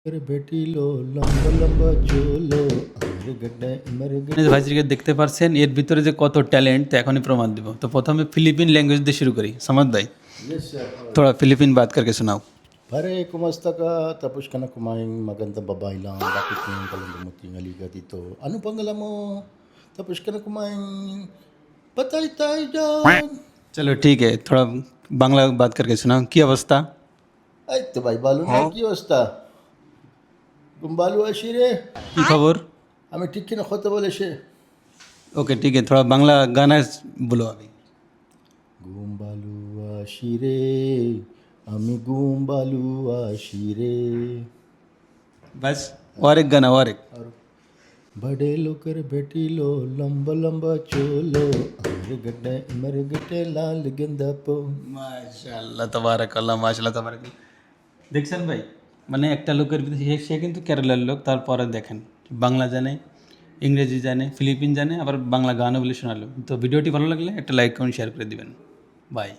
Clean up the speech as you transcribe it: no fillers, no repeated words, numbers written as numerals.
বেটিলো লম্বা লম্বা চুলো আমার গড্ডা আমার গড্ডা। ভাইজিকে দেখতে পারছেন এর ভিতরে যে কত ট্যালেন্ট তো এখনই প্রমাণ দিব। তো প্রথমে ফিলিপিন ল্যাঙ্গুয়েজ দিয়ে শুরু করি। समझ भाई Yes sir. थोड़ा फिलिपिन बात करके सुनाओ। Pare, kumusta ka? Tapos ka na kumain magandang babae lang. Bakit ngayon ka lang dumating dito? Ano pangalan mo? Tapos ka na kumain. Patay tayo dyan. चलो ठीक है, थोड़ा बांग्ला बात करके सुनाओ। কি অবস্থা? Ay, to ভাই ভালো না কি অবস্থা? গুম্বালু আশিরে কি খবর? আমি ঠিক কিনা কথা বলে সে ओके ठीक है, थोड़ा बांग्ला गाना बोलो अभी। গুম্বালু আশিরে আমি গুম্বালু আশিরে। बस और एक गाना और एक। আর बड़े लोकर बेटीलो लंबा लंबा चोलो अमर गड्डे इमर गड्डे लाल गेंदा पो। মাশাআল্লাহ তাবারাকাল্লাহ, মাশাআল্লাহ তাবারাকাল্লাহ। দেখছেন ভাই, মানে একটা লোকের ভিতরে সে কিন্তু কেরালার লোক, তারপরে দেখেন বাংলা জানে, ইংরেজি জানে, ফিলিপিন জানে, আবার বাংলা গানও বলে শোনালো। তো ভিডিওটি ভালো লাগলে একটা লাইক কমেন্ট শেয়ার করে দিবেন। বাই।